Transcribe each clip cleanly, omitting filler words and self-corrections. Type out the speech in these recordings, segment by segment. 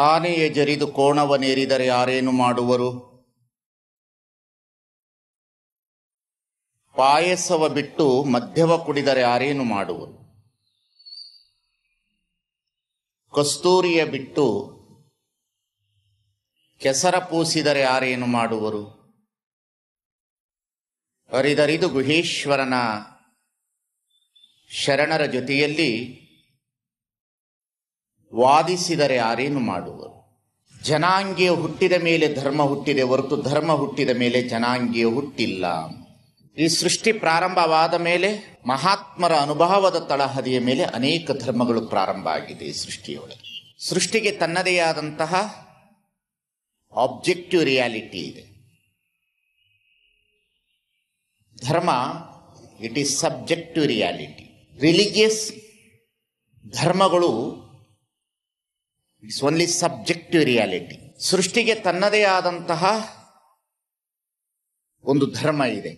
ಆನೆಯ ಜರಿದು ಕೋಣವನೇರಿದರೆ ಯಾರೇನು ಮಾಡುವರು? ಪಾಯಸವ ಬಿಟ್ಟು ಮದ್ಯವ ಕುಡಿದರೆ ಯಾರೇನು ಮಾಡುವರು? ಕಸ್ತೂರಿಯ ಬಿಟ್ಟು ಕೆಸರ ಪೂಸಿದರೆ ಯಾರೇನು ಮಾಡುವರು? ಅರಿದರಿದು ಗುಹೇಶ್ವರನ ಶರಣರ ಜೊತೆಯಲ್ಲಿ ವಾದಿಸಿದರೆ ಯಾರೇನು ಮಾಡುವರು? ಜನಾಂಗೀಯ ಹುಟ್ಟಿದ ಮೇಲೆ ಧರ್ಮ ಹುಟ್ಟಿದೆ ಹೊರತು ಧರ್ಮ ಹುಟ್ಟಿದ ಮೇಲೆ ಜನಾಂಗೀಯ ಹುಟ್ಟಿಲ್ಲ. ಈ ಸೃಷ್ಟಿ ಪ್ರಾರಂಭವಾದ ಮೇಲೆ ಮಹಾತ್ಮರ ಅನುಭವದ ತಳಹದಿಯ ಮೇಲೆ ಅನೇಕ ಧರ್ಮಗಳು ಪ್ರಾರಂಭ ಆಗಿದೆ. ಈ ಸೃಷ್ಟಿಯೊಳಗೆ ಸೃಷ್ಟಿಗೆ ತನ್ನದೇ ಆದಂತಹ ಆಬ್ಜೆಕ್ಟಿವ್ ರಿಯಾಲಿಟಿ ಇದೆ. ಧರ್ಮ it is subjective reality. Religious ಧರ್ಮಗಳು ಇಟ್ಸ್ ಓನ್ಲಿ ಸಬ್ಜೆಕ್ಟಿವ್ ರಿಯಾಲಿಟಿ. ಸೃಷ್ಟಿಗೆ ತನ್ನದೇ ಆದಂತಹ ಒಂದು ಧರ್ಮ ಇದೆ.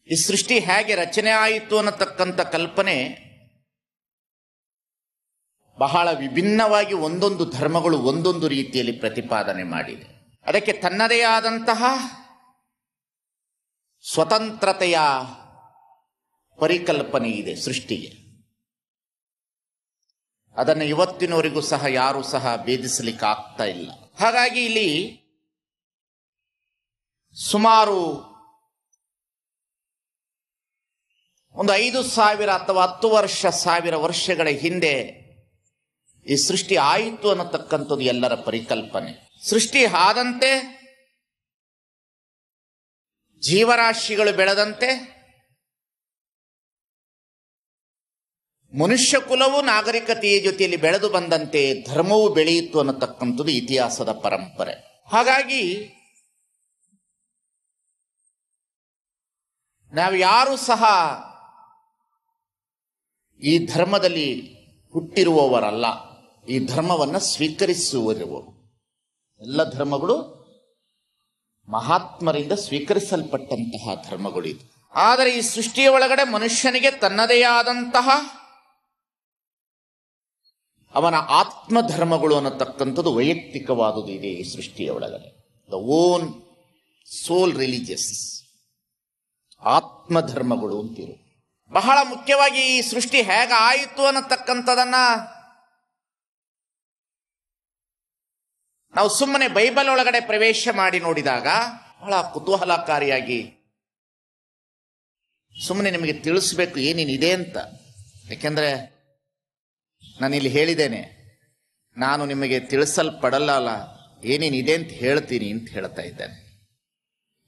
ಈ ಸೃಷ್ಟಿ ಹೇಗೆ ರಚನೆ ಆಯಿತು ಅನ್ನತಕ್ಕಂಥ ಕಲ್ಪನೆ ಬಹಳ ವಿಭಿನ್ನವಾಗಿ ಒಂದೊಂದು ಧರ್ಮಗಳು ಒಂದೊಂದು ರೀತಿಯಲ್ಲಿ ಪ್ರತಿಪಾದನೆ ಮಾಡಿದೆ. ಅದಕ್ಕೆ ತನ್ನದೇ ಆದಂತಹ ಸ್ವತಂತ್ರತೆಯ ಪರಿಕಲ್ಪನೆ ಇದೆ ಸೃಷ್ಟಿಗೆ. ಅದನ್ನು ಇವತ್ತಿನವರೆಗೂ ಸಹ ಯಾರೂ ಸಹ ಭೇದಿಸಲಿಕ್ಕೆ ಆಗ್ತಾ ಇಲ್ಲ. ಹಾಗಾಗಿ ಇಲ್ಲಿ ಸುಮಾರು ಒಂದು 5,000 ಅಥವಾ 10,000 ವರ್ಷಗಳ ಹಿಂದೆ ಈ ಸೃಷ್ಟಿ ಆಯಿತು ಅನ್ನತಕ್ಕಂಥದ್ದು ಎಲ್ಲರ ಪರಿಕಲ್ಪನೆ. ಸೃಷ್ಟಿ ಆದಂತೆ ಜೀವರಾಶಿಗಳು ಬೆಳೆದಂತೆ ಮನುಷ್ಯ ಕುಲವು ನಾಗರಿಕತೆಯ ಜೊತೆಯಲ್ಲಿ ಬೆಳೆದು ಬಂದಂತೆ ಧರ್ಮವು ಬೆಳೆಯಿತು ಅನ್ನತಕ್ಕಂಥದ್ದು ಇತಿಹಾಸದ ಪರಂಪರೆ. ಹಾಗಾಗಿ ನಾವು ಯಾರೂ ಸಹ ಈ ಧರ್ಮದಲ್ಲಿ ಹುಟ್ಟಿರುವವರಲ್ಲ, ಈ ಧರ್ಮವನ್ನು ಸ್ವೀಕರಿಸುವವರು. ಎಲ್ಲ ಧರ್ಮಗಳು ಮಹಾತ್ಮರಿಂದ ಸ್ವೀಕರಿಸಲ್ಪಟ್ಟಂತಹ ಧರ್ಮಗಳು ಇದು. ಆದರೆ ಈ ಸೃಷ್ಟಿಯ ಒಳಗಡೆ ಮನುಷ್ಯನಿಗೆ ತನ್ನದೇ ಆದಂತಹ ಅವನ ಆತ್ಮಧರ್ಮಗಳು ಅನ್ನತಕ್ಕಂಥದ್ದು ವೈಯಕ್ತಿಕವಾದುದು ಇದೆ. ಈ ಸೃಷ್ಟಿಯ ಒಳಗಡೆ ದ ಓನ್ ಸೋಲ್ ರಿಲಿಜಿಯಸ್ ಆತ್ಮಧರ್ಮಗಳು ಅಂತಿರು. ಬಹಳ ಮುಖ್ಯವಾಗಿ ಈ ಸೃಷ್ಟಿ ಹೇಗೆ ಆಯಿತು ಅನ್ನತಕ್ಕಂಥದನ್ನ ನಾವು ಸುಮ್ಮನೆ ಬೈಬಲ್ ಒಳಗಡೆ ಪ್ರವೇಶ ಮಾಡಿ ನೋಡಿದಾಗ ಬಹಳ ಕುತೂಹಲಕಾರಿಯಾಗಿ ಸುಮ್ಮನೆ ನಿಮಗೆ ತಿಳಿಸ್ಬೇಕು ಏನೇನಿದೆ ಅಂತ. ಯಾಕೆಂದ್ರೆ ನಾನಿಲ್ಲಿ ಹೇಳಿದ್ದೇನೆ, ನಾನು ನಿಮಗೆ ತಿಳಿಸಲ್ಪಡಲ್ಲ, ಏನೇನಿದೆ ಅಂತ ಹೇಳ್ತೀನಿ ಅಂತ ಹೇಳ್ತಾ ಇದ್ದೇನೆ.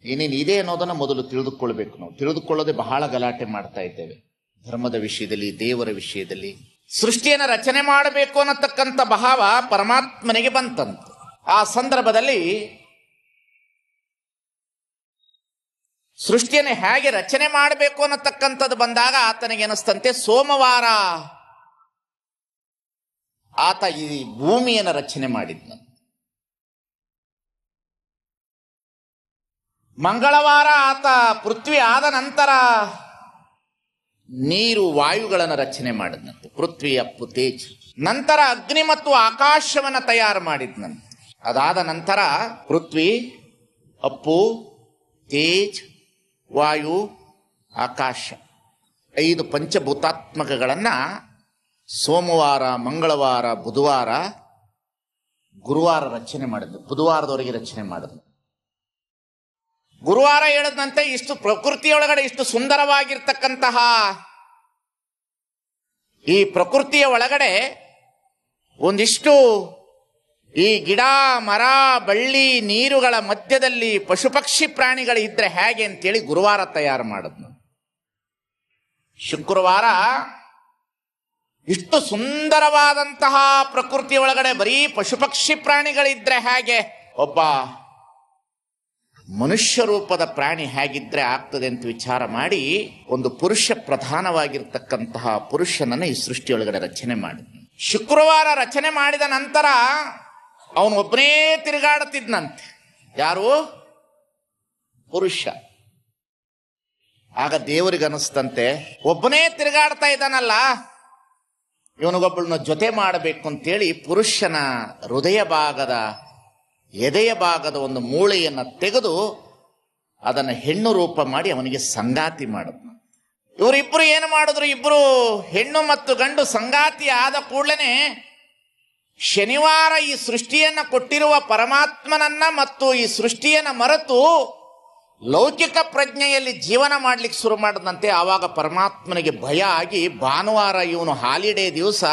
ಏನೇನಿದೆ ಅನ್ನೋದನ್ನು ಮೊದಲು ತಿಳಿದುಕೊಳ್ಬೇಕು. ನಾವು ತಿಳಿದುಕೊಳ್ಳೋದೇ ಬಹಳ ಗಲಾಟೆ ಮಾಡ್ತಾ ಇದ್ದೇವೆ ಧರ್ಮದ ವಿಷಯದಲ್ಲಿ, ದೇವರ ವಿಷಯದಲ್ಲಿ. ಸೃಷ್ಟಿಯನ್ನು ರಚನೆ ಮಾಡಬೇಕು ಅನ್ನತಕ್ಕಂಥ ಭಾವ ಪರಮಾತ್ಮನಿಗೆ ಬಂತಂತ. ಆ ಸಂದರ್ಭದಲ್ಲಿ ಸೃಷ್ಟಿಯನ್ನು ಹೇಗೆ ರಚನೆ ಮಾಡಬೇಕು ಅನ್ನತಕ್ಕಂಥದ್ದು ಬಂದಾಗ ಆತನಿಗೆ ಅನಿಸ್ತಂತೆ ಸೋಮವಾರ ಆತ ಈ ಭೂಮಿಯನ್ನು ರಚನೆ ಮಾಡಿದ್ನ, ಮಂಗಳವಾರ ಆತ ಪೃಥ್ವಿ ಆದ ನಂತರ ನೀರು ವಾಯುಗಳನ್ನು ರಚನೆ ಮಾಡಿದ್ನಂತೆ, ಪೃಥ್ವಿ ಅಪ್ಪು ತೇಜ್. ನಂತರ ಅಗ್ನಿ ಮತ್ತು ಆಕಾಶವನ್ನು ತಯಾರು ಮಾಡಿದ್ನಂತೆ. ಅದಾದ ನಂತರ ಪೃಥ್ವಿ ಅಪ್ಪು ತೇಜ್ ವಾಯು ಆಕಾಶ 5 ಪಂಚಭೂತಾತ್ಮಕಗಳನ್ನು ಸೋಮವಾರ ಮಂಗಳವಾರ ಬುಧವಾರ ಗುರುವಾರ ರಚನೆ ಮಾಡಿದ್ನು. ಬುಧವಾರದವರೆಗೆ ರಚನೆ ಮಾಡಿದ್ನು. ಗುರುವಾರ ಹೇಳಿದಂತೆ ಇಷ್ಟು ಪ್ರಕೃತಿಯೊಳಗಡೆ ಇಷ್ಟು ಸುಂದರವಾಗಿರ್ತಕ್ಕಂತಹ ಈ ಪ್ರಕೃತಿಯ ಒಳಗಡೆ ಒಂದಿಷ್ಟು ಈ ಗಿಡ ಮರ ಬಳ್ಳಿ ನೀರುಗಳ ಮಧ್ಯದಲ್ಲಿ ಪಶು ಪಕ್ಷಿ ಪ್ರಾಣಿಗಳು ಇದ್ರೆ ಹೇಗೆ ಅಂತೇಳಿ ಗುರುವಾರ ತಯಾರು ಮಾಡಿದ್ನು. ಶುಕ್ರವಾರ ಇಷ್ಟು ಸುಂದರವಾದಂತಹ ಪ್ರಕೃತಿಯ ಒಳಗಡೆ ಬರೀ ಪಶು ಪಕ್ಷಿ ಪ್ರಾಣಿಗಳಿದ್ರೆ ಹೇಗೆ, ಒಬ್ಬ ಮನುಷ್ಯ ರೂಪದ ಪ್ರಾಣಿ ಹೇಗಿದ್ರೆ ಆಗ್ತದೆ ಅಂತ ವಿಚಾರ ಮಾಡಿ ಒಂದು ಪುರುಷ ಪ್ರಧಾನವಾಗಿರ್ತಕ್ಕಂತಹ ಪುರುಷನನ್ನು ಈ ಸೃಷ್ಟಿಯೊಳಗಡೆ ರಚನೆ ಮಾಡಿದ್ನು. ಶುಕ್ರವಾರ ರಚನೆ ಮಾಡಿದ ನಂತರ ಅವನು ಒಬ್ಬನೇ ತಿರುಗಾಡುತ್ತಿದ್ನಂತೆ. ಯಾರು? ಪುರುಷ. ಆಗ ದೇವರಿಗೆ ಅನಿಸ್ತಂತೆ, ಒಬ್ಬನೇ ತಿರುಗಾಡ್ತಾ ಇದ್ದಾನಲ್ಲ, ಇವನಿಗೊಬ್ಬಳನ್ನ ಜೊತೆ ಮಾಡಬೇಕು ಅಂತೇಳಿ ಪುರುಷನ ಹೃದಯ ಭಾಗದ ಎದೆಯ ಭಾಗದ ಒಂದು ಮೂಳೆಯನ್ನು ತೆಗೆದು ಅದನ್ನು ಹೆಣ್ಣು ರೂಪ ಮಾಡಿ ಅವನಿಗೆ ಸಂಗಾತಿ ಮಾಡಿದ್ನು. ಇವರಿಬ್ಬರು ಏನು ಮಾಡಿದ್ರು, ಇಬ್ಬರು ಹೆಣ್ಣು ಮತ್ತು ಗಂಡು ಸಂಗಾತಿ ಆದ ಕೂಡಲೇ ಶನಿವಾರ ಈ ಸೃಷ್ಟಿಯನ್ನು ಕೊಟ್ಟಿರುವ ಪರಮಾತ್ಮನನ್ನ ಮತ್ತು ಈ ಸೃಷ್ಟಿಯನ್ನು ಮರೆತು ಲೌಕಿಕ ಪ್ರಜ್ಞೆಯಲ್ಲಿ ಜೀವನ ಮಾಡ್ಲಿಕ್ಕೆ ಶುರು ಮಾಡಿದಂತೆ. ಆವಾಗ ಪರಮಾತ್ಮನಿಗೆ ಭಯ ಆಗಿ ಭಾನುವಾರ ಇವನು ಹಾಲಿಡೇ ದಿವಸ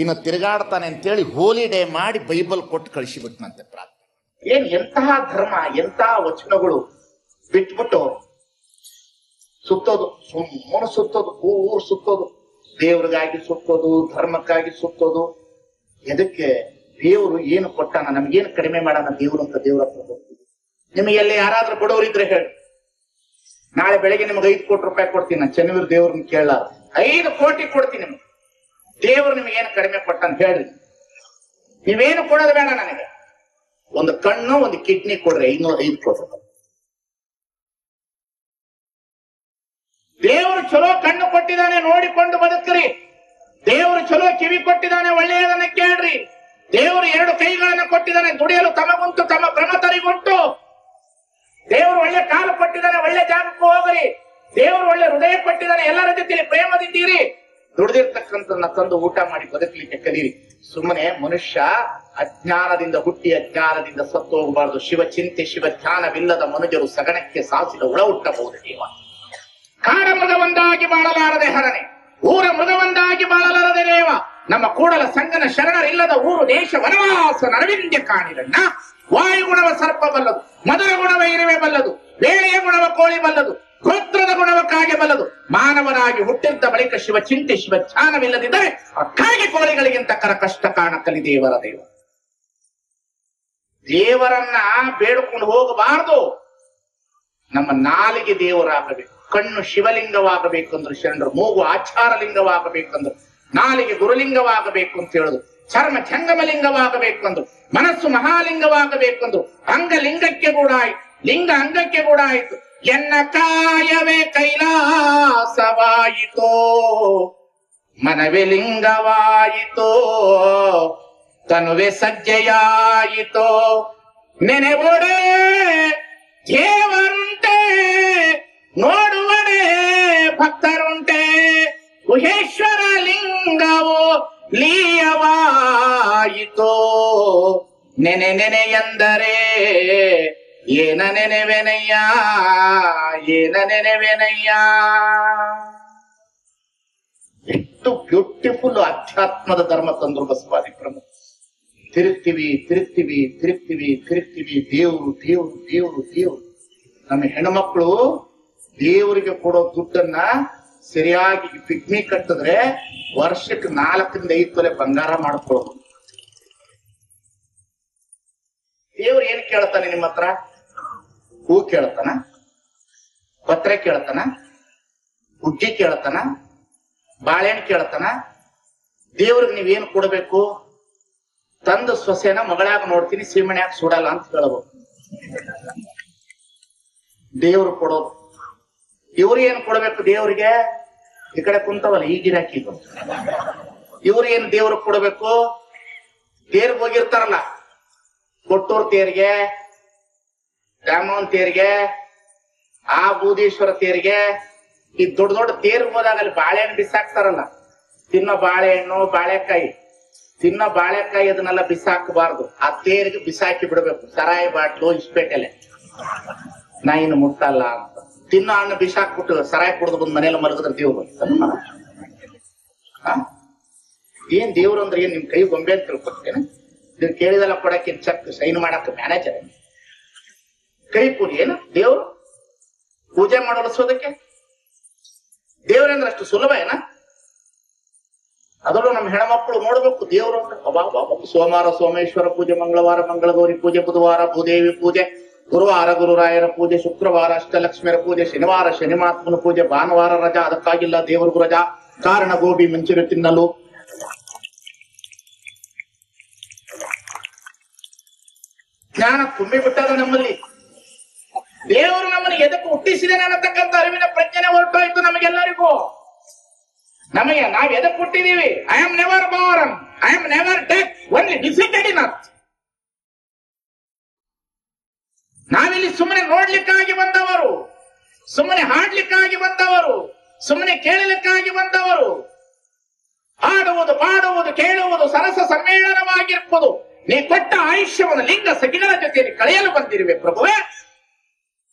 ಇನ್ನು ತಿರುಗಾಡ್ತಾನೆ ಅಂತೇಳಿ ಹೋಲಿಡೇ ಮಾಡಿ ಬೈಬಲ್ ಕೊಟ್ಟು ಕಳಿಸಿಬಿಟ್ನಂತೆ ಪ್ರಾರ್ಥನೆ. ಏನ್ ಎಂತಹ ಧರ್ಮ, ಎಂತಹ ವಚನಗಳು ಬಿಟ್ಬಿಟ್ಟು ಸುತ್ತೋದು, ಸುಮ್ಮನೆ ಸುತ್ತೋದು, ಊರು ಸುತ್ತೋದು, ದೇವ್ರಿಗಾಗಿ ಸುತ್ತೋದು, ಧರ್ಮಕ್ಕಾಗಿ ಸುತ್ತೋದು. ಎದಕ್ಕೆ? ದೇವರು ಏನು ಕೊಟ್ಟಾನ, ನಮ್ಗೇನು ಕಡಿಮೆ ಮಾಡೋಣ ದೇವ್ರು ಅಂತ ದೇವ್ರ ಹತ್ರ ಹೋಗ್ತೀವಿ. ನಿಮಗೆ ಎಲ್ಲಿ ಯಾರಾದ್ರೂ ಬಡವರಿದ್ರೆ ಹೇಳಿ, ನಾಳೆ ಬೆಳಗ್ಗೆ ನಿಮ್ಗೆ 5 ಕೋಟಿ ರೂಪಾಯಿ ಕೊಡ್ತೀನಿ, ನಾನು ಚೆನ್ನವೀರ್ ದೇವ್ರನ್ನ ಕೇಳಾರ 5 ಕೋಟಿ ಕೊಡ್ತೀನಿ ನಿಮ್ಗೆ. ದೇವ್ರು ನಿಮಗೇನು ಕಡಿಮೆ ಕೊಟ್ಟಾನ ಹೇಳ್ರಿ. ನೀವೇನು ಕೊಡೋದು ಬೇಡ, ನನಗೆ ಒಂದು ಕಣ್ಣು ಒಂದು ಕಿಡ್ನಿ ಕೊಡ್ರಿ, 505 ಕೋಟಿ ರೂಪಾಯಿ. ದೇವರು ಚಲೋ ಕಣ್ಣು ಕೊಟ್ಟಿದ್ದಾನೆ, ನೋಡಿಕೊಂಡು ಬದುಕ್ರಿ. ದೇವರು ಚಲೋ ಕಿವಿ ಕೊಟ್ಟಿದ್ದಾನೆ, ಒಳ್ಳೆಯದನ್ನ ಕೇಳ್ರಿ. ದೇವರು 2 ಕೈಗಳನ್ನ ಕೊಟ್ಟಿದ್ದಾನೆ, ದುಡಿಯಲು ತಮಗುಂಟು ತಮ್ಮ ಪ್ರಮತರಿಗುಂಟು. ದೇವರು ಒಳ್ಳೆ ಕಾಲು ಕೊಟ್ಟಿದ್ದಾನೆ, ಒಳ್ಳೆ ಜಾಗಕ್ಕೂ ಹೋಗ್ರಿ. ದೇವರು ಒಳ್ಳೆ ಹೃದಯ ಕೊಟ್ಟಿದ್ದಾನೆ, ಎಲ್ಲರ ಜೊತೆಲಿ ಪ್ರೇಮದಿಂದಿರಿ. ದುಡಿದಿರ್ತಕ್ಕಂಥದನ್ನ ತಂದು ಊಟ ಮಾಡಿ ಬದುಕಲಿಕ್ಕೆ ಕಲೀರಿ. ಸುಮ್ಮನೆ ಮನುಷ್ಯ ಅಜ್ಞಾನದಿಂದ ಹುಟ್ಟಿ ಅಜ್ಞಾನದಿಂದ ಸತ್ತು ಹೋಗಬಾರದು. ಶಿವಚಿಂತೆ ಶಿವ ಧ್ಯಾನವಿಲ್ಲದ ಮನುಜರು ಸಗಣಕ್ಕೆ ಸಾಸಿದ ಹುಳ ಹುಟ್ಟಬಹುದು. ದೇವ ಕಾಡ ಮೃಗವೊಂದಾಗಿ ಬಾಳಲಾರದೆ ಹರನೆ, ಊರ ಮೃಗವೊಂದಾಗಿ ಬಾಳಲಾರದೆ ದೇವ. ನಮ್ಮ ಕೂಡಲ ಸಂಗನ ಶರಣರಿಲ್ಲದ ಊರು ದೇಶ ವನವಾಸ ನರವಿಂದ್ಯ ಕಾಣಿರಣ್ಣ. ವಾಯುಗುಣವ ಸರ್ಪ ಬಲ್ಲದು, ಮಧುರ ಗುಣವ ಇರುವೆ ಬಲ್ಲದು, ಬೇಳೆಯ ಗುಣವ ಕೋಳಿ ಬಲ್ಲದು, ಗೋತ್ರದ ಗುಣವ ಕಾಗೆ ಬಲ್ಲದು. ಮಾನವನಾಗಿ ಹುಟ್ಟಿದ್ದ ಬಳಿಕ ಶಿವ ಚಿಂತೆ ಶಿವ ಧ್ಯಾನವಿಲ್ಲದಿದ್ದರೆ ಆ ಕಾಗೆ ಕೋಳಿಗಳಿಗಿಂತ ಕಷ್ಟ ಕಾಣಕಲಿ ದೇವರ ದೇವ. ದೇವರನ್ನ ಬೇಡಿಕೊಂಡು ಹೋಗಬಾರದು. ನಮ್ಮ ನಾಲಿಗೆ ದೇವರಾಗಬೇಕು, ಕಣ್ಣು ಶಿವಲಿಂಗವಾಗಬೇಕು ಅಂದ್ರೆ ಶರಣರು, ಮೂಗು ಆಚಾರಲಿಂಗವಾಗಬೇಕಂದ್ರು, ನಾಲಿಗೆ ಗುರುಲಿಂಗವಾಗಬೇಕು ಅಂತ ಹೇಳುದು, ಚರ್ಮ ಜಂಗಮಲಿಂಗವಾಗಬೇಕು ಅಂದ್ರು, ಮನಸ್ಸು ಮಹಾಲಿಂಗವಾಗಬೇಕು ಅಂದ್ರು. ಅಂಗಲಿಂಗಕ್ಕೆ ಕೂಡ ಆಯ್ತು, ಲಿಂಗ ಅಂಗಕ್ಕೆ ಕೂಡ ಆಯ್ತು. ಎನ್ನ ಕಾಯವೇ ಕೈಲಾಸವಾಯಿತೋ, ಮನವೇ ಲಿಂಗವಾಯಿತೋ, ತನುವೆ ಸಜ್ಜೆಯಾಯಿತೋ. ನೆನೆಬೊಡೆ ದೇವರುಂಟೆ, ನೋಡುವಡೆ ಭಕ್ತರುಂಟೆ, ಗುಹೇಶ್ವರ ಲಿಂಗವೋ ಲೀಯವಾಯಿತೋ. ನೆನೆ ನೆನೆ ಎಂದರೆ ಏನ ನೆನೆವೆನಯ್ಯ, ಏನ ನೆನೆವೆನಯ್ಯ. ಎಷ್ಟು ಬ್ಯೂಟಿಫುಲ್ ಅಧ್ಯಾತ್ಮದ ಧರ್ಮ ತಂದ್ರು ಬಸವಾದಿ ಪ್ರಮುಖ. ತಿರುಗ್ತೀವಿ ತಿರುಗ್ತೀವಿ ತಿರುಗ್ತೀವಿ ತಿರುಗ್ತೀವಿ, ದೇವ್ರು ದೇವ್ರು ದೇವ್ರು ದೇವ್ರು. ನಮ್ಮ ಹೆಣ್ಮಕ್ಳು ದೇವರಿಗೆ ಕೊಡೋ ದುಡ್ಡನ್ನ ಸರಿಯಾಗಿ ಪಿಗ್ಮಿ ಕಟ್ಟಿದ್ರೆ ವರ್ಷಕ್ಕೆ 4ರಿಂದ 5 ತೊಲೆ ಬಂಗಾರ ಮಾಡ್ಕೊಳ್ಳೋದು. ದೇವ್ರು ಏನ್ ಕೇಳ್ತಾನೆ ನಿಮ್ಮ ಹತ್ರ? ಹೂ ಕೇಳ್ತಾನ, ಪತ್ರೆ ಕೇಳ್ತಾನ, ಹುಗ್ಗಿ ಕೇಳ್ತಾನ, ಬಾಳೆಹಣ್ಣು ಕೇಳ್ತಾನ? ದೇವ್ರಿಗೆ ನೀವೇನು ಕೊಡಬೇಕು? ತಂದು ಸೊಸೆನ ಮಗಳಾಗ ನೋಡ್ತೀನಿ, ಸೀಮಣ್ಯಾಗ ಸುಡಲ್ಲ ಅಂತ ಹೇಳ್ಬೇಕು. ದೇವ್ರು ಕೊಡೋದು. ಇವ್ರು ಏನ್ ಕೊಡ್ಬೇಕು ದೇವ್ರಿಗೆ? ಈ ಕಡೆ ಕುಂತವಲ್ಲ ಈ ಗಿರಾಕಿ, ಇವ್ರು ಏನ್ ದೇವ್ರಿಗೆ ಕೊಡ್ಬೇಕು? ತೇರ್ಗ್ ಹೋಗಿರ್ತಾರಲ್ಲ, ಕೊಟ್ಟೂರ್ ತೇರಿಗೆ, ರಾಮವನ್ ತೇರಿಗೆ, ಆ ಬೂದೀಶ್ವರ ತೇರಿಗೆ, ಈ ದೊಡ್ಡ ದೊಡ್ಡ ತೇರ್ಗ್ ಹೋದಾಗ ಅಲ್ಲಿ ಬಾಳೆಹಣ್ಣು ಬಿಸಾಕ್ತಾರಲ್ಲ, ತಿನ್ನೋ ಬಾಳೆಹಣ್ಣು ಬಾಳೆಕಾಯಿ, ತಿನ್ನೋ ಬಾಳೆಕಾಯಿ ಅದನ್ನೆಲ್ಲ ಬಿಸಾಕಬಾರ್ದು. ಆ ತೇರಿಗೆ ಬಿಸಾಕಿ ಬಿಡ್ಬೇಕು. ಸರಾಯಿ ಬಾಟ್ಲು ಇಸ್ಪೇಟೆಲೆ, ನಾ ಇನ್ನು ಮುಟ್ಟಲ್ಲ ಅಂತ. ತಿನ್ನೋ ಹಣ್ಣು ಬಿಸಾಕ್ಬಿಟ್ಟು ಸರಾಯಿ ಕುಡಿದು ಬಂದು ಮನೇಲಿ ಮಲಗಿದ್ರೆ ದೇವ್ರು ಏನ್ ದೇವ್ರು ಅಂದ್ರೆ ಏನ್ ನಿಮ್ ಕೈ ಗೊಂಬೆ ಅಂತ ತಿಳ್ಕೊಡ್ತೇನೆ? ನೀವು ಕೇಳಿದೆಲ್ಲ ಕೊಡಕ್ಕೆ ಚೆಕ್ ಸೈನ್ ಮಾಡಕ್ಕೆ ಮ್ಯಾನೇಜರ್ ಕೈ ಕೂಲಿ ಏನು ದೇವ್ರು? ಪೂಜೆ ಮಾಡೋದಕ್ಕೆ ದೇವ್ರಂದ್ರೆ ಅಷ್ಟು ಸುಲಭ ಏನ? ಅದರಲ್ಲೂ ನಮ್ಮ ಹೆಣ್ಮಕ್ಳು ನೋಡ್ಬೇಕು ದೇವ್ರು ಅಂತ. ಸೋಮವಾರ ಸೋಮೇಶ್ವರ ಪೂಜೆ, ಮಂಗಳವಾರ ಮಂಗಳಗೌರಿ ಪೂಜೆ, ಬುಧವಾರ ಭೂದೇವಿ ಪೂಜೆ, ಗುರುವಾರ ಗುರುರಾಯರ ಪೂಜೆ, ಶುಕ್ರವಾರ ಅಷ್ಟಲಕ್ಷ್ಮಿಯರ ಪೂಜೆ, ಶನಿವಾರ ಶನಿಮಾತ್ಮನ ಪೂಜೆ, ಭಾನುವಾರ ರಜಾ, ಅದಕ್ಕಾಗಿಲ್ಲ ದೇವ್ರಿಗೂ ರಜಾ, ಕಾರಣ ಗೋಬಿ ಮಂಚೂರಿ ತಿನ್ನಲು. ಜ್ಞಾನ ತುಂಬಿ ಬಿಟ್ಟದ ನಮ್ಮಲ್ಲಿ. ದೇವರು ನಮ್ಮನ್ನು ಎದಕ್ಕೆ ಹುಟ್ಟಿಸಿದೆ ಅನ್ನತಕ್ಕಂಥ ಅರಿವಿನ ಪ್ರಜ್ಞೆ ಹೊರಟೋಯ್ತು ನಮಗೆಲ್ಲರಿಗೂ. ನಮಗೆ ನಾವ್ ಎದಕ್ ಹುಟ್ಟಿದೀವಿ? I am never born, I am never death, only visited in earth. ನಾವಿಲ್ಲಿ ಸುಮ್ಮನೆ ನೋಡ್ಲಿಕ್ಕಾಗಿ ಬಂದವರು, ಸುಮ್ಮನೆ ಹಾಡ್ಲಿಕ್ಕಾಗಿ ಬಂದವರು, ಸುಮ್ಮನೆ ಕೇಳಲಿಕ್ಕಾಗಿ ಬಂದವರು. ಹಾಡುವುದು, ಪಾಡುವುದು, ಕೇಳುವುದು ಸರಸ ಸಮ್ಮೇಳನವಾಗಿರ್ಬೋದು. ನೀ ಕೊಟ್ಟ ಆಯುಷ್ಯವನ್ನು ಲಿಂಗ ಸಖಿಗಳ ಜೊತೆಯಲ್ಲಿ ಕಳೆಯಲು ಬಂದಿರುವೆ ಪ್ರಭುವೇ.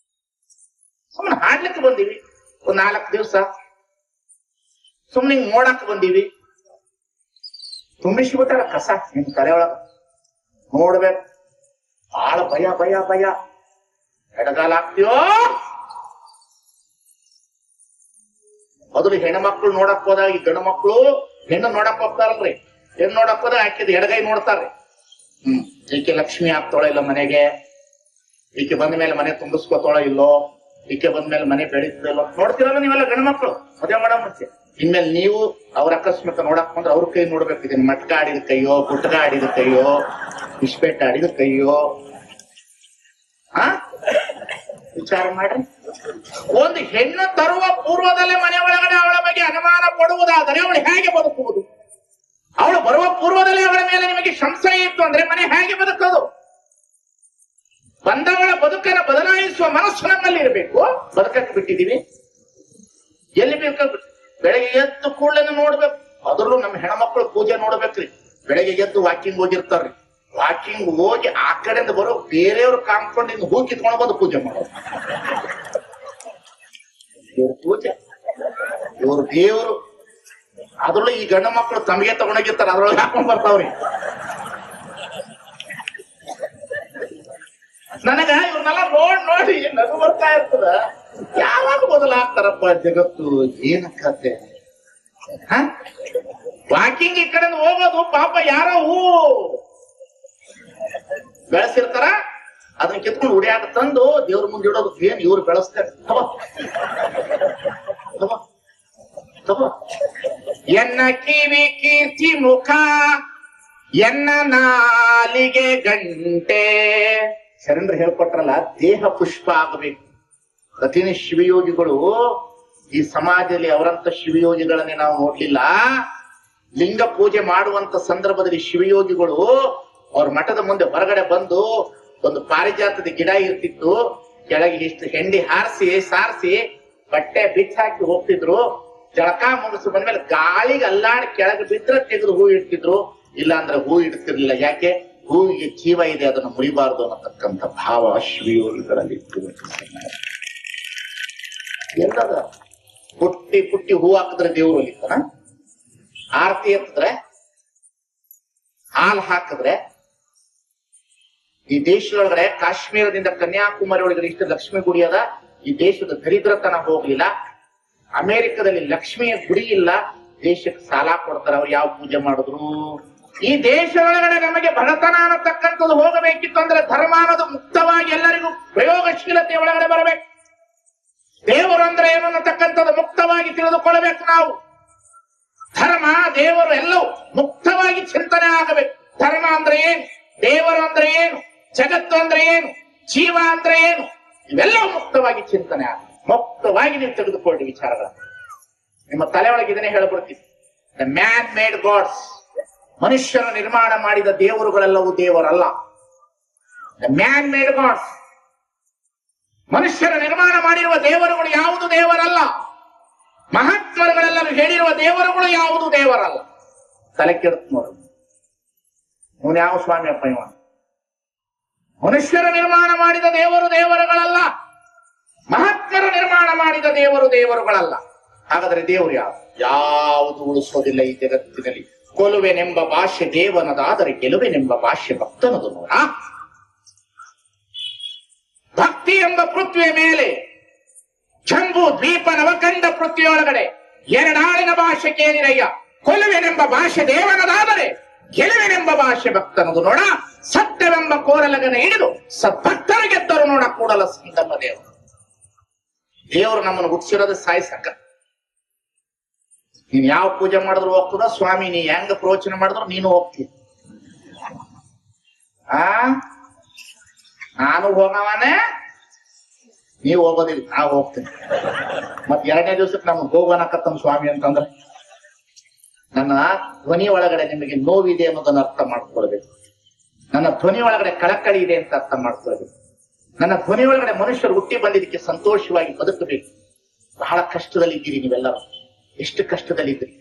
ಸುಮ್ಮನೆ ಹಾಡ್ಲಿಕ್ಕೆ ಬಂದೀವಿ ಒಂದ್ 4 ದಿವಸ, ಸುಮ್ಮನೆ ನೋಡಕ್ ಬಂದೀವಿ. ತುಂಬಿಸಿಬಿಟ್ಟಾರ ಕಸ ನಿಮ್ ತಲೆ ಒಳಗ. ನೋಡ್ಬೇಕು, ಬಹಳ ಭಯ ಭಯ ಭಯ. ಎಡಗಾಲ ಆಗ್ತೀಯೋ. ಮೊದಲು ಹೆಣ್ಮಕ್ಳು ನೋಡಕ್ ಹೋದಾಗ ಈ ಗಂಡು ಮಕ್ಳು ಹೆಣ್ಣು ನೋಡಕ್ ಹೋಗ್ತಾರಲ್ರಿ, ಹೆಣ್ಣು ನೋಡಕ್ ಹೋದಾಗ ಆಕಿದ ಎಡಗೈ ನೋಡ್ತಾರ್ರಿ. ಈಕೆ ಲಕ್ಷ್ಮಿ ಆಗ್ತಾಳ ಇಲ್ಲ ಮನೆಗೆ, ಈಕೆ ಬಂದ ಮೇಲೆ ಮನೆ ತುಂಬಿಸ್ಕೋತಾಳ ಇಲ್ಲೋ, ಈಕೆ ಬಂದ ಮೇಲೆ ಮನೆ ಬೆಳೀತದಲ್ಲೋ ನೋಡ್ತಿರಲ್ಲ ನೀವೆಲ್ಲ ಗಂಡು ಮಕ್ಳು ಮದುವೆ ಮಾಡೋ ಮುಂಚೆ. ಇನ್ಮೇಲೆ ನೀವು ಅವ್ರ ಅಕಸ್ಮಾತ್ ನೋಡಕ್ ಬಂದ್ರೆ ಅವ್ರ ಕೈ ನೋಡ್ಬೇಕು. ಇದನ್ನ ಮಟ್ಕ ಆಡಿದ ಕೈಯೋ, ಗುಟ್ಕ ಆಡಿದ ಕೈಯೋ, ಇಸ್ಪೇಟ್ ಆಡಿದ ಕೈಯೋ, ವಿಚಾರ ಮಾಡ್ರಿ. ಒಂದು ಹೆಣ್ಣು ತರುವ ಪೂರ್ವದಲ್ಲೇ ಮನೆ ಒಳಗಡೆ ಅವಳ ಬಗ್ಗೆ ಅನುಮಾನ ಪಡುವುದಾದರೆ ಅವಳು ಹೇಗೆ ಬದುಕುವುದು? ಅವಳು ಬರುವ ಪೂರ್ವದಲ್ಲೇ ಅವಳ ಮೇಲೆ ನಿಮಗೆ ಸಂಶಯ ಇತ್ತು ಅಂದ್ರೆ ಮನೆ ಹೇಗೆ ಬದುಕೋದು? ಬಂದವಳ ಬದುಕನ್ನು ಬದಲಾಯಿಸುವ ಮನಸ್ಸು ನಮ್ಮಲ್ಲಿ ಇರಬೇಕು. ಬದುಕಕ್ಕೆ ಬಿಟ್ಟಿದೀವಿ. ಎಲ್ಲಿ ಬೇಕು? ಬೆಳಗ್ಗೆ ಎದ್ದು ಕೂಡಲೇ ನೋಡ್ಬೇಕು. ಅದ್ರಲ್ಲೂ ನಮ್ಮ ಹೆಣ್ಮಕ್ಳು ಪೂಜೆ ನೋಡ್ಬೇಕ್ರಿ. ಬೆಳಗ್ಗೆ ಎದ್ದು ವಾಕಿಂಗ್ ಹೋಗಿರ್ತಾರ್ರಿ. ವಾಕಿಂಗ್ ಹೋಗಿ ಆ ಕಡೆಯಿಂದ ಬರೋ ಬೇರೆಯವ್ರ ಕಾಂಪೌಂಡ್ ಇಂದ ಹೂ ಕಿತ್ಕೊಂಡು ಬಂದು ಪೂಜೆ ಮಾಡೋದು. ಇವ್ರ ಪೂಜೆ, ಇವ್ರ ದೇವರು. ಅದ್ರಲ್ಲೂ ಈ ಗಂಡು ಮಕ್ಕಳು ತಮಗೆ ತಗೊಂಡೋಗಿರ್ತಾರ, ಅದ್ರೊಳಗೆ ಹಾಕೊಂಡ್ ಬರ್ತಾವ್ರಿ. ನನಗ ಇವ್ರನ್ನೆಲ್ಲ ನೋಡಿ ನಗು ಬರ್ತಾ ಇರ್ತದ. ಯಾವಾಗ ಬದಲಾಗ್ತಾರಪ್ಪ ಜಗತ್ತು, ಏನಕ್ಕತ್ತೆ? ವಾಕಿಂಗ್ ಈ ಕಡೆ ಹೋಗೋದು ಪಾಪ ಯಾರೋ ಹೂ ಬೆಳೆಸಿರ್ತಾರ, ಅದನ್ನ ಕಿತ್ಕೊಂಡು ಉಡಿಯಾಕ ತಂದು ದೇವ್ರ ಮುಂದೆ ಇಡೋದು. ಏನ್ ಇವ್ರು ಬೆಳೆಸ್ತಾರೆ? ಎನ್ನ ಕಿವಿ ಕೀರ್ತಿ ಮುಖ, ಎನ್ನ ನಾಲಿಗೆ ಗಂಟೆ. ಶರಣರು ಹೇಳ್ಕೊಟ್ರಲ್ಲ, ದೇಹ ಪುಷ್ಪ ಆಗಬೇಕು. ಪ್ರತಿನಿ ಶಿವಯೋಗಿಗಳು ಈ ಸಮಾಜದಲ್ಲಿ ಅವರಂತ ಶಿವಯೋಗಿಗಳನ್ನೇ ನಾವು ನೋಡ್ಲಿಲ್ಲ. ಲಿಂಗ ಪೂಜೆ ಮಾಡುವಂತ ಸಂದರ್ಭದಲ್ಲಿ ಶಿವಯೋಗಿಗಳು ಅವ್ರ ಮಠದ ಮುಂದೆ ಹೊರಗಡೆ ಬಂದು ಒಂದು ಪಾರಿಜಾತದ ಗಿಡ ಇರ್ತಿತ್ತು, ಕೆಳಗೆ ಇಷ್ಟು ಹೆಂಡಿ ಹಾರಿಸಿ ಸಾರಿಸಿ ಬಟ್ಟೆ ಬಿಚ್ಚಾಕಿ ಹೋಗ್ತಿದ್ರು. ಜಳಕ ಮುಗಿಸಿ ಬಂದ್ಮೇಲೆ ಗಾಳಿಗೆ ಅಲ್ಲಾಡಿ ಕೆಳಗೆ ಬಿದ್ರೆ ತೆಗೆದು ಹೂ ಇಡ್ತಿದ್ರು, ಇಲ್ಲ ಅಂದ್ರೆ ಹೂ ಇಡ್ತಿರ್ಲಿಲ್ಲ. ಯಾಕೆ? ಹೂವಿಗೆ ಜೀವ ಇದೆ, ಅದನ್ನು ಮುರಿಬಾರ್ದು ಅನ್ನತಕ್ಕಂಥ ಭಾವ ಶಿವಯೋಗಿಗಳಲ್ಲಿ ಇತ್ತು. ಎಲ್ಲದ ಪುಟ್ಟಿ ಪುಟ್ಟಿ ಹೂ ಹಾಕಿದ್ರೆ ದೇವ್ರು ಅಲ್ಲಿತ್ತಾನ, ಆರತಿ ಎತ್ತಿದ್ರೆ, ಹಾಲು ಹಾಕಿದ್ರೆ. ಈ ದೇಶದೊಳಗಡೆ ಕಾಶ್ಮೀರದಿಂದ ಕನ್ಯಾಕುಮಾರಿ ಒಳಗಡೆ ಇಷ್ಟು ಲಕ್ಷ್ಮಿ ಗುಡಿ ಅದ. ಈ ದೇಶದ ದರಿದ್ರತನ ಹೋಗ್ಲಿಲ್ಲ. ಅಮೆರಿಕದಲ್ಲಿ ಲಕ್ಷ್ಮಿಯ ಗುಡಿ ಇಲ್ಲ, ದೇಶಕ್ಕೆ ಸಾಲ ಕೊಡ್ತಾರೆ. ಅವ್ರು ಯಾವ ಪೂಜೆ ಮಾಡಿದ್ರು? ಈ ದೇಶದೊಳಗಡೆ ನಮಗೆ ಬಡತನ ಅನ್ನತಕ್ಕಂಥದ್ದು ಹೋಗಬೇಕಿತ್ತು ಅಂದ್ರೆ ಧರ್ಮ ಅನ್ನೋದು ಮುಕ್ತವಾಗಿ ಎಲ್ಲರಿಗೂ ಪ್ರಯೋಗಶೀಲತೆ ಒಳಗಡೆ ಬರಬೇಕು. ದೇವರು ಅಂದ್ರೆ ಏನು ಅನ್ನತಕ್ಕಂಥದ್ದು ಮುಕ್ತವಾಗಿ ತಿಳಿದುಕೊಳ್ಳಬೇಕು ನಾವು. ಧರ್ಮ, ದೇವರು ಎಲ್ಲವೂ ಮುಕ್ತವಾಗಿ ಚಿಂತನೆ ಆಗಬೇಕು. ಧರ್ಮ ಅಂದ್ರೆ ಏನು, ದೇವರು ಅಂದ್ರೆ ಏನು, ಜಗತ್ತು ಅಂದ್ರೆ ಏನು, ಜೀವ ಅಂದ್ರೆ ಏನು, ಇವೆಲ್ಲವೂ ಮುಕ್ತವಾಗಿ ಚಿಂತನೆ ಆಗ. ಮುಕ್ತವಾಗಿ ನೀವು ತೆಗೆದುಕೊಳ್ಳಿ ವಿಚಾರಗಳನ್ನು. ನಿಮ್ಮ ತಲೆ ಒಳಗೆ ಇದನ್ನೇ ಹೇಳ್ಬಿಡ್ತೀವಿ. ದ ಮ್ಯಾನ್ ಮೇಡ್ ಗಾಡ್ಸ್, ಮನುಷ್ಯನ ನಿರ್ಮಾಣ ಮಾಡಿದ ದೇವರುಗಳೆಲ್ಲವೂ ದೇವರಲ್ಲ. ದ ಮ್ಯಾನ್ ಮೇಡ್ ಗಾಡ್ಸ್, ಮನುಷ್ಯರ ನಿರ್ಮಾಣ ಮಾಡಿರುವ ದೇವರುಗಳು ಯಾವುದು ದೇವರಲ್ಲ. ಮಹಾತ್ಮರುಗಳೆಲ್ಲರೂ ಹೇಳಿರುವ ದೇವರುಗಳು ಯಾವುದು ದೇವರಲ್ಲ. ತಲೆ ಕೆಡುತ್ತ ನೋಡು, ಇವನು ಯಾವ ಸ್ವಾಮಿ ಅಪ್ಪ ಇವ? ಮನುಷ್ಯರ ನಿರ್ಮಾಣ ಮಾಡಿದ ದೇವರು ದೇವರುಗಳಲ್ಲ, ಮಹಾತ್ಮರ ನಿರ್ಮಾಣ ಮಾಡಿದ ದೇವರು ದೇವರುಗಳಲ್ಲ. ಹಾಗಾದ್ರೆ ದೇವರು ಯಾವುದು ಉಳಿಸೋದಿಲ್ಲ ಈ ಜಗತ್ತಿನಲ್ಲಿ. ಕೊಲುವೆನೆಂಬ ಭಾಷೆ ದೇವನದಾದರೆ ಗೆಲುವೆನೆಂಬ ಭಾಷೆ ಭಕ್ತನದು ನೋಡ. ಭಕ್ತಿ ಎಂಬ ಪೃಥ್ವಿಯ ಮೇಲೆ ಜಂಬೂ ದ್ವೀಪ ನವಕಂಡ ಪೃಥ್ವಿಯೊಳಗಡೆ ಎರಡಾಳಿನ ಭಾಷೆ ಕೇಳಿರಯ್ಯ. ಕೊಲುವೆನೆಂಬ ಭಾಷೆ ದೇವನದಾದರೆ ಗೆಲುವೆನೆಂಬ ಭಾಷೆ ಭಕ್ತನದು ನೋಡ. ಸತ್ಯವೆಂಬ ಕೋರಲಗನ ಹಿಡಿದು ಸದ್ಭಕ್ತರ ಗೆದ್ದರು ನೋಡ ಕೂಡಲ ಸಂಗಮ ದೇವರು. ದೇವರು ನಮ್ಮನ್ನು ಹುಟ್ಟಿಸಿರೋದು ಸಾಯಿಸಕ. ನೀನ್ ಯಾವ ಪೂಜೆ ಮಾಡಿದ್ರು ಹೋಗ್ತದ ಸ್ವಾಮಿ, ನೀ ಹೆಂಗ ಪ್ರವಚನ ಮಾಡಿದ್ರು ನೀನು ಹೋಗ್ತೀಯ. ನಾನು ಹೋಗವನೇ, ನೀವು ಹೋಗೋದಿಲ್ಲ, ನಾವು ಹೋಗ್ತೀನಿ. ಮತ್ 2ನೇ ದಿವಸಕ್ಕೆ ನಮ್ಗೆ ಹೋಗೋನಕತ್ತಮ್ ಸ್ವಾಮಿ ಅಂತಂದ್ರೆ ನನ್ನ ಧ್ವನಿ ಒಳಗಡೆ ನಿಮಗೆ ನೋವಿದೆ ಅನ್ನೋದನ್ನ ಅರ್ಥ ಮಾಡ್ಕೊಳ್ಬೇಕು. ನನ್ನ ಧ್ವನಿ ಒಳಗಡೆ ಕಳಕಳಿ ಇದೆ ಅಂತ ಅರ್ಥ ಮಾಡ್ಕೊಳ್ಬೇಕು. ನನ್ನ ಧ್ವನಿ ಒಳಗಡೆ ಮನುಷ್ಯರು ಹುಟ್ಟಿ ಬಂದಿದ್ದಕ್ಕೆ ಸಂತೋಷವಾಗಿ ಬದುಕಬೇಕು. ಬಹಳ ಕಷ್ಟದಲ್ಲಿದ್ದೀರಿ ನೀವೆಲ್ಲರೂ, ಎಷ್ಟು ಕಷ್ಟದಲ್ಲಿದ್ದೀರಿ.